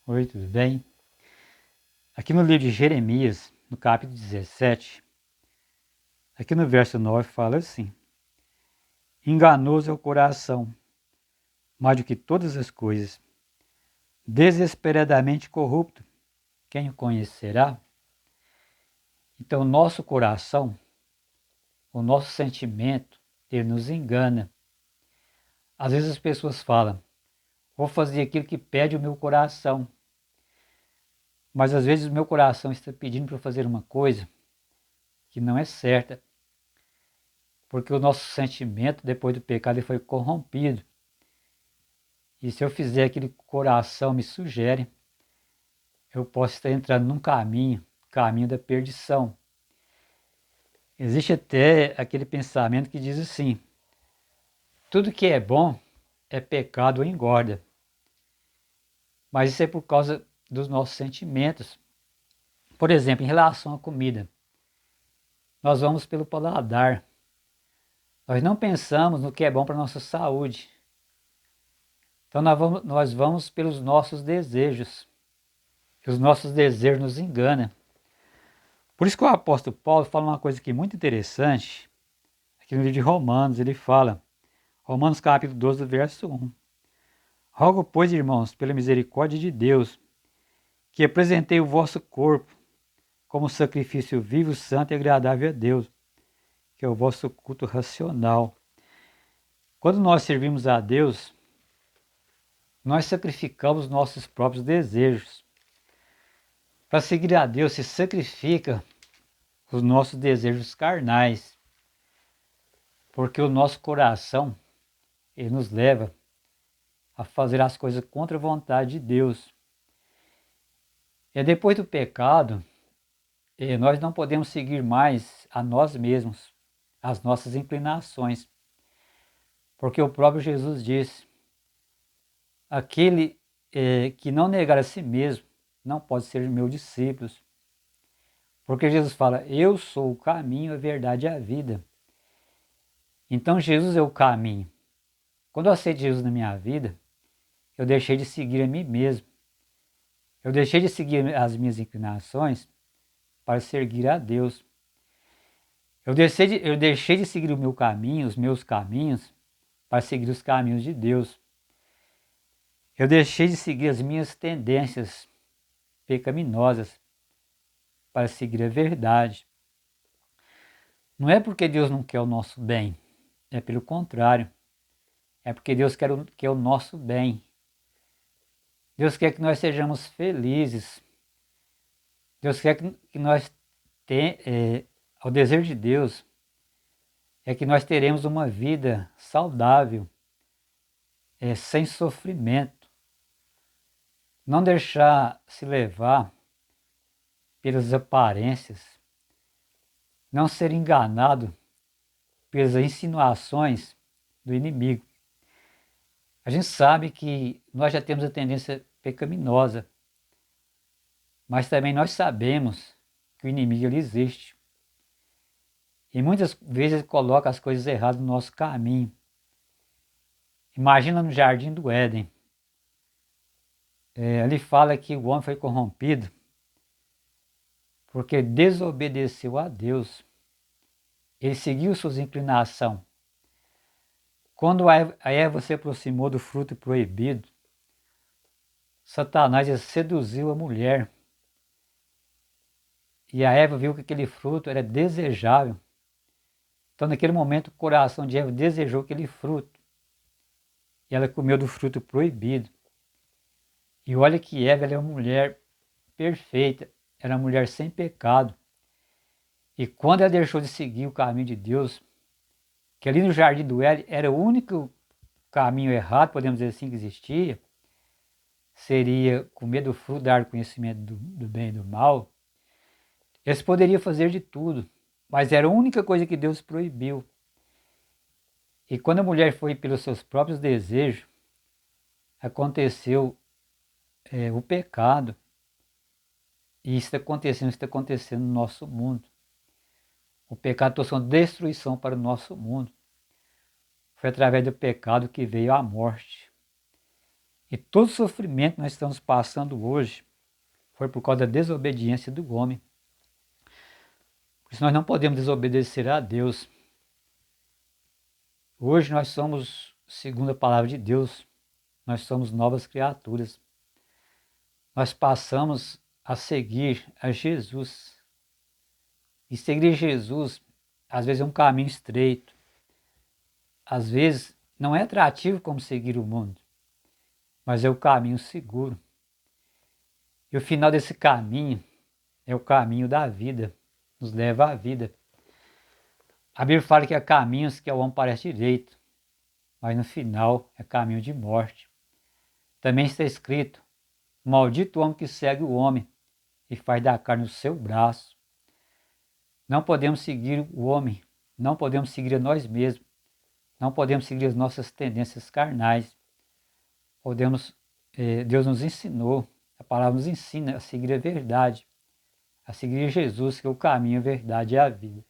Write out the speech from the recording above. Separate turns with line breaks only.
Oi, tudo bem? Aqui no livro de Jeremias, no capítulo 17, aqui no verso 9 fala assim: Enganoso é o coração, mais do que todas as coisas, desesperadamente corrupto, quem o conhecerá? Então, o nosso coração, o nosso sentimento, ele nos engana. Às vezes as pessoas falam, vou fazer aquilo que pede o meu coração, mas às vezes o meu coração está pedindo para fazer uma coisa que não é certa, porque o nosso sentimento, depois do pecado, ele foi corrompido. E se eu fizer aquilo que o coração me sugere, eu posso estar entrando num caminho da perdição. Existe até aquele pensamento que diz assim: tudo que é bom é pecado ou engorda. Mas isso é por causa dos nossos sentimentos. Por exemplo, em relação à comida, nós vamos pelo paladar. Nós não pensamos no que é bom para a nossa saúde. Então nós vamos pelos nossos desejos. E os nossos desejos nos enganam. Por isso que o apóstolo Paulo fala uma coisa aqui muito interessante, aqui no livro de Romanos, ele fala, Romanos capítulo 12, verso 1. Rogo, pois, irmãos, pela misericórdia de Deus, que apresentei o vosso corpo como sacrifício vivo, santo e agradável a Deus, que é o vosso culto racional. Quando nós servimos a Deus, nós sacrificamos nossos próprios desejos. Para seguir a Deus, se sacrifica os nossos desejos carnais, porque o nosso coração, ele nos leva a fazer as coisas contra a vontade de Deus. E depois do pecado, nós não podemos seguir mais a nós mesmos, as nossas inclinações, porque o próprio Jesus disse, aquele que não negar a si mesmo não pode ser meu discípulo. Porque Jesus fala, eu sou o caminho, a verdade e a vida. Então Jesus é o caminho. Quando eu aceito Jesus na minha vida, eu deixei de seguir a mim mesmo. Eu deixei de seguir as minhas inclinações para seguir a Deus. Eu deixei de seguir o meu caminho, os meus caminhos, para seguir os caminhos de Deus. Eu deixei de seguir as minhas tendências pecaminosas para seguir a verdade. Não é porque Deus não quer o nosso bem, é pelo contrário. É porque Deus quer o nosso bem. Deus quer que nós sejamos felizes. Deus quer que nós o desejo de Deus é que nós teremos uma vida saudável, sem sofrimento. Não deixar se levar pelas aparências, não ser enganado pelas insinuações do inimigo. A gente sabe que nós já temos a tendência pecaminosa, mas também nós sabemos que o inimigo ele existe. E muitas vezes ele coloca as coisas erradas no nosso caminho. Imagina no jardim do Éden. Ali fala que o homem foi corrompido porque desobedeceu a Deus. Ele seguiu suas inclinações. Quando a Eva se aproximou do fruto proibido, Satanás seduziu a mulher. E a Eva viu que aquele fruto era desejável. Então, naquele momento, o coração de Eva desejou aquele fruto. E ela comeu do fruto proibido. E olha que Eva é uma mulher perfeita, era uma mulher sem pecado. E quando ela deixou de seguir o caminho de Deus, que ali no jardim do Éden era o único caminho errado, podemos dizer assim, que existia, seria comer do fruto da árvore do conhecimento do bem e do mal, eles poderiam fazer de tudo, mas era a única coisa que Deus proibiu. E quando a mulher foi pelos seus próprios desejos, aconteceu o pecado. E isso está acontecendo no nosso mundo. O pecado trouxe uma destruição para o nosso mundo. Foi através do pecado que veio a morte. E todo sofrimento que nós estamos passando hoje foi por causa da desobediência do homem. Por isso nós não podemos desobedecer a Deus. Hoje nós somos, segundo a palavra de Deus, nós somos novas criaturas. Nós passamos a seguir a Jesus. E seguir Jesus, às vezes, é um caminho estreito. Às vezes, não é atrativo como seguir o mundo, mas é o caminho seguro. E o final desse caminho é o caminho da vida, nos leva à vida. A Bíblia fala que há caminhos que ao homem parece direito, mas no final é caminho de morte. Também está escrito: maldito o homem que segue o homem e faz da carne o seu braço. Não podemos seguir o homem, não podemos seguir a nós mesmos, não podemos seguir as nossas tendências carnais. Deus nos ensinou, a palavra nos ensina a seguir a verdade, a seguir Jesus, que é o caminho, a verdade e a vida.